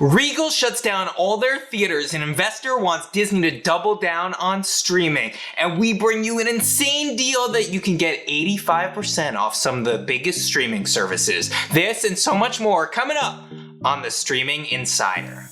Regal shuts down all their theaters. An investor wants Disney to double down on streaming. And we bring you an insane deal that you can get 85% off some of the biggest streaming services. This and so much more coming up on the Streaming Insider.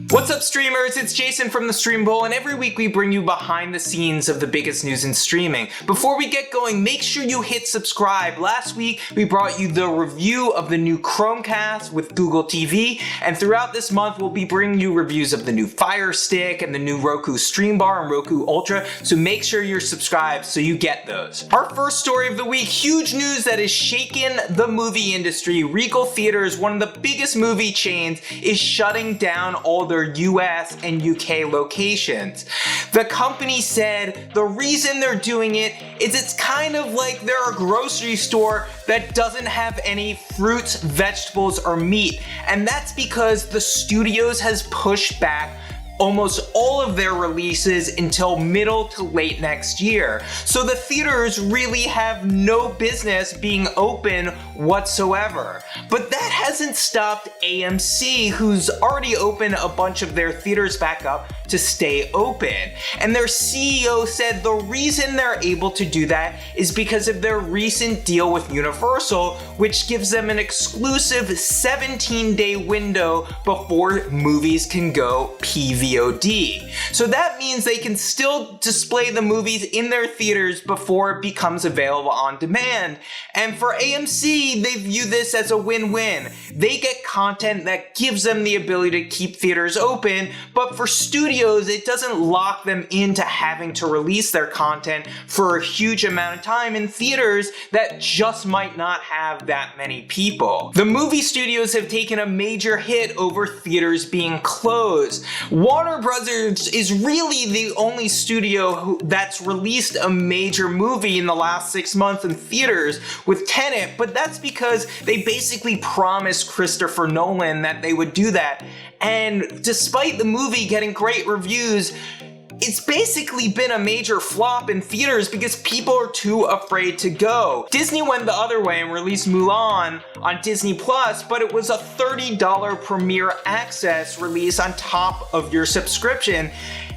What's up, streamers? It's Jason from the Stream Bowl, and every week we bring you behind the scenes of the biggest news in streaming. Before we get going, make sure you hit subscribe. Last week we brought you the review of the new Chromecast with Google TV, and throughout this month we'll be bringing you reviews of the new Fire Stick and the new Roku Stream Bar and Roku Ultra, so make sure you're subscribed so you get those. Our first story of the week, huge news that is shaking the movie industry. Regal Theaters, one of the biggest movie chains, is shutting down all their US and UK locations. The company said the reason they're doing it is it's kind of like they're a grocery store that doesn't have any fruits, vegetables, or meat. And that's because the studios has pushed back almost all of their releases until middle to late next year. So the theaters really have no business being open whatsoever. But that hasn't stopped AMC, who's already opened a bunch of their theaters back up, to stay open. And their CEO said the reason they're able to do that is because of their recent deal with Universal, which gives them an exclusive 17-day window before movies can go PVOD. So that means they can still display the movies in their theaters before it becomes available on demand. And for AMC, they view this as a win-win. They get content that gives them the ability to keep theaters open, but for studios, it doesn't lock them into having to release their content for a huge amount of time in theaters that just might not have that many people. The movie studios have taken a major hit over theaters being closed. Warner Brothers is really the only studio that's released a major movie in the last 6 months in theaters with Tenet, but that's because they basically promised Christopher Nolan that they would do that. And despite the movie getting great reviews, it's basically been a major flop in theaters because people are too afraid to go. Disney went the other way and released Mulan on Disney Plus, but it was a $30 premiere access release on top of your subscription.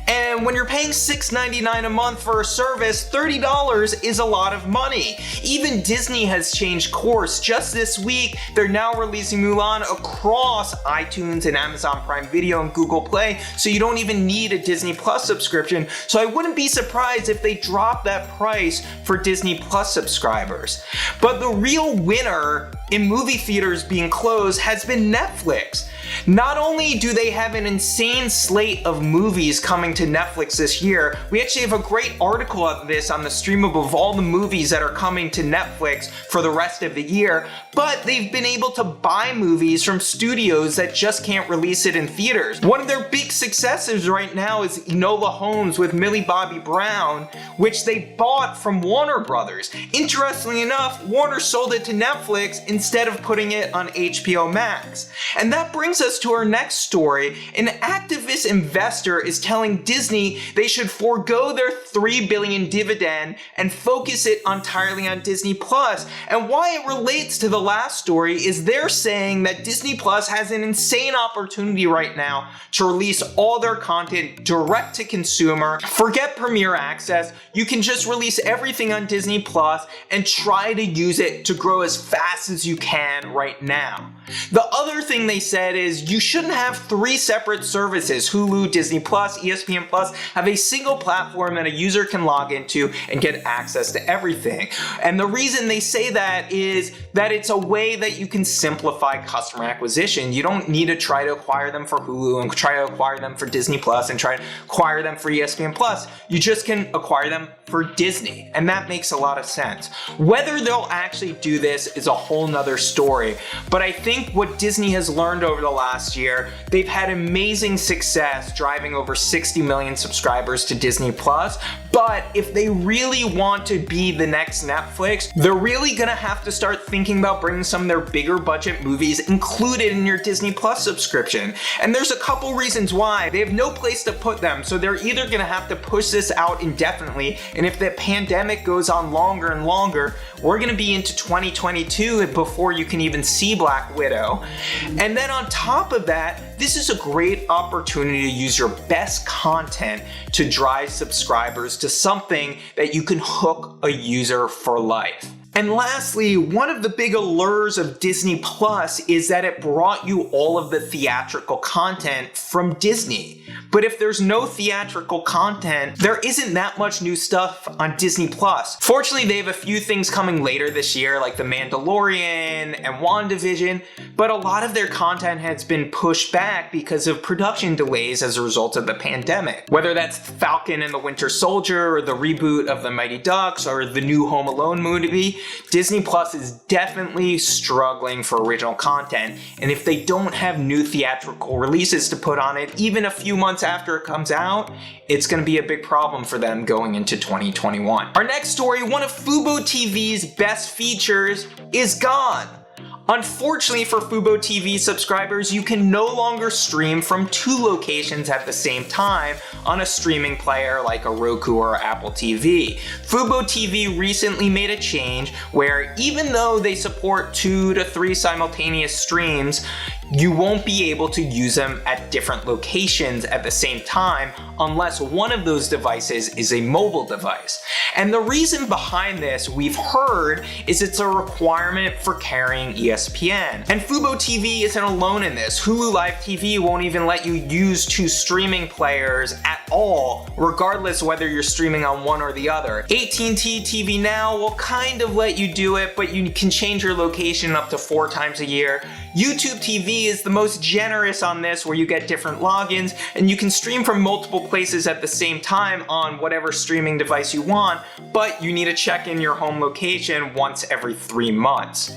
And when you're paying $6.99 a month for a service, $30 is a lot of money. Even Disney has changed course. Just this week, they're now releasing Mulan across iTunes and Amazon Prime Video and Google Play, so you don't even need a Disney Plus subscription. So I wouldn't be surprised if they drop that price for Disney Plus subscribers. But the real winner in movie theaters being closed has been Netflix. Not only do they have an insane slate of movies coming to Netflix this year, we actually have a great article of this on the Streamable of all the movies that are coming to Netflix for the rest of the year, but they've been able to buy movies from studios that just can't release it in theaters. One of their big successes right now is Enola Holmes with Millie Bobby Brown, which they bought from Warner Brothers. Interestingly enough, Warner sold it to Netflix instead of putting it on HBO Max. And that brings us to our next story. An activist investor is telling Disney they should forego their $3 billion dividend and focus it entirely on Disney Plus. And why it relates to the last story is they're saying that Disney Plus has an insane opportunity right now to release all their content direct to consumer. Forget Premier Access. You can just release everything on Disney Plus and try to use it to grow as fast as you can right now. The other thing they said is you shouldn't have 3 separate services. Hulu, Disney Plus, ESPN Plus, have a single platform that a user can log into and get access to everything. And the reason they say that is that it's a way that you can simplify customer acquisition. You don't need to try to acquire them for Hulu and try to acquire them for Disney Plus and try to acquire them for ESPN Plus. You just can acquire them for Disney, and that makes a lot of sense. Whether they'll actually do this is a whole nother story, but I think what Disney has learned over the last year, they've had amazing success driving over 60 million subscribers to Disney Plus, but if they really want to be the next Netflix, they're really gonna have to start thinking thinking about bringing some of their bigger budget movies included in your Disney Plus subscription. And there's a couple reasons why. They have no place to put them, so they're either gonna have to push this out indefinitely, and if the pandemic goes on longer and longer, we're gonna be into 2022 before you can even see Black Widow. And then on top of that, this is a great opportunity to use your best content to drive subscribers to something that you can hook a user for life. And lastly, one of the big allures of Disney Plus is that it brought you all of the theatrical content from Disney. But if there's no theatrical content, there isn't that much new stuff on Disney Plus. Fortunately, they have a few things coming later this year, like The Mandalorian and WandaVision, but a lot of their content has been pushed back because of production delays as a result of the pandemic. Whether that's Falcon and the Winter Soldier, or the reboot of The Mighty Ducks, or the new Home Alone movie, Disney Plus is definitely struggling for original content, and if they don't have new theatrical releases to put on it, even a few months after it comes out, it's going to be a big problem for them going into 2021. Our next story, one of fuboTV's best features, is gone. Unfortunately for fuboTV subscribers, you can no longer stream from two locations at the same time on a streaming player like a Roku or Apple TV. fuboTV recently made a change where even though they support 2 to 3 simultaneous streams, you won't be able to use them at different locations at the same time unless one of those devices is a mobile device. And the reason behind this, we've heard, is it's a requirement for carrying ESPN. And fuboTV isn't alone in this. Hulu Live TV won't even let you use 2 streaming players at all, regardless whether you're streaming on one or the other. AT&T TV Now will kind of let you do it, but you can change your location up to 4 times a year. YouTube TV is the most generous on this, where you get different logins and you can stream from multiple places at the same time on whatever streaming device you want, but you need to check in your home location once every 3 months.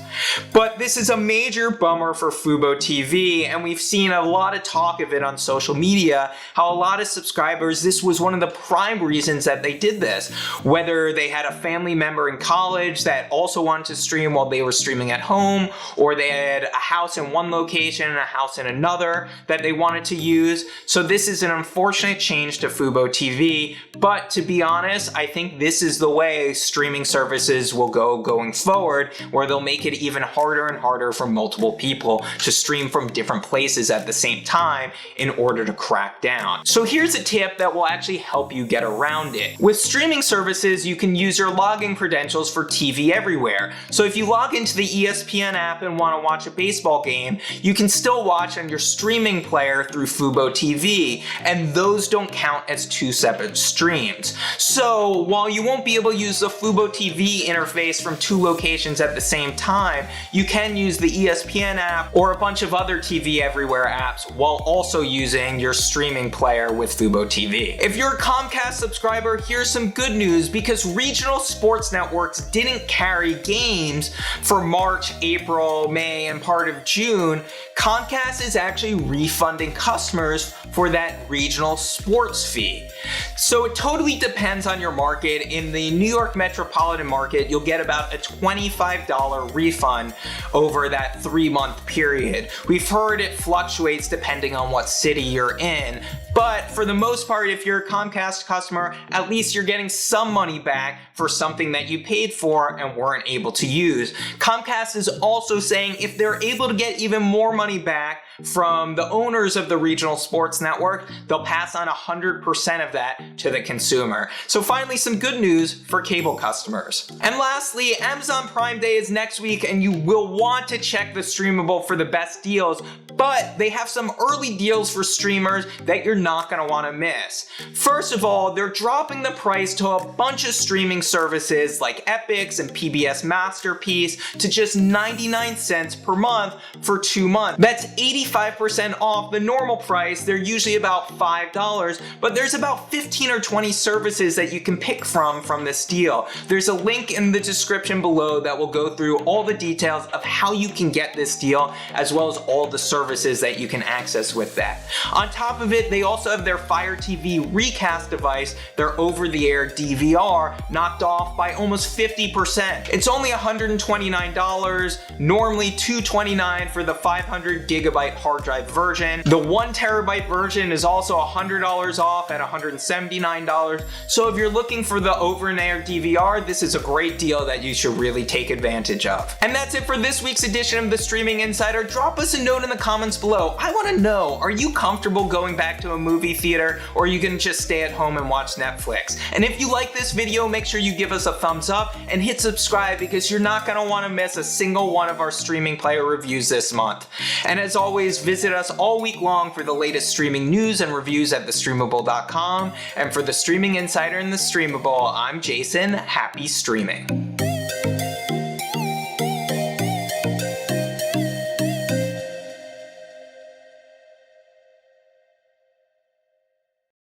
But this is a major bummer for fuboTV, and we've seen a lot of talk of it on social media, how a lot of subscribers, this was one of the prime reasons that they did this. Whether they had a family member in college that also wanted to stream while they were streaming at home, or they had a house in one location and a house in another that they wanted to use. So this is an unfortunate change to fuboTV, but to be honest, I think this is the way streaming services will go going forward, where they'll make it even harder and harder for multiple people to stream from different places at the same time in order to crack down. So here's a tip that will actually help you get around it. With streaming services, you can use your login credentials for TV Everywhere. So if you log into the ESPN app and want to watch a baseball game, you can still watch on your streaming player through fuboTV, and those don't count as 2 separate streams. So while you won't be able to use the fuboTV interface from 2 locations at the same time, you can use the ESPN app or a bunch of other TV Everywhere apps while also using your streaming player with fuboTV. If you're a Comcast subscriber, here's some good news, because regional sports networks didn't carry games for March, April, May, and part of June. Comcast is actually refunding customers for that regional sports fee. So it totally depends on your market. In the New York metropolitan market, you'll get about a $25 refund over that 3-month period. We've heard it fluctuates depending on what city you're in, but for the most part, if you're a Comcast customer, at least you're getting some money back for something that you paid for and weren't able to use. Comcast is also saying if they're able to get even more money back from the owners of the regional sports network, they'll pass on 100% of that to the consumer. So finally, some good news for cable customers. And lastly, Amazon Prime Day is next week, and you will want to check the Streamable for the best deals, but they have some early deals for streamers that you're not going to want to miss. First of all, they're dropping the price to a bunch of streaming services like Epix and PBS Masterpiece to just 99 cents per month for 2 months. That's 85% off the normal price. They're usually about $5, but there's about 15 or 20 services that you can pick from this deal. There's a link in the description below that will go through all the details of how you can get this deal, as well as all the services that you can access with that. On top of it, they also have their Fire TV Recast device, their over-the-air DVR, knocked off by almost 50%. It's only $129, normally $229 for the 500 gigabyte hard drive version. The 1 terabyte version is also $100 off at $179. So if you're looking for the over-the-air DVR, this is a great deal that you should really take advantage of. And that's it for this week's edition of the Streaming Insider. Drop us a note in the comments below. I want to know, are you comfortable going back to a movie theater, or are you gonna just stay at home and watch Netflix? And if you like this video, make sure you give us a thumbs up and hit subscribe, because you're not gonna want to miss a single one of our streaming player reviews this month. And as always, visit us all week long for the latest streaming news and reviews at thestreamable.com. And for the Streaming Insider and the Streamable, I'm Jason. Happy streaming.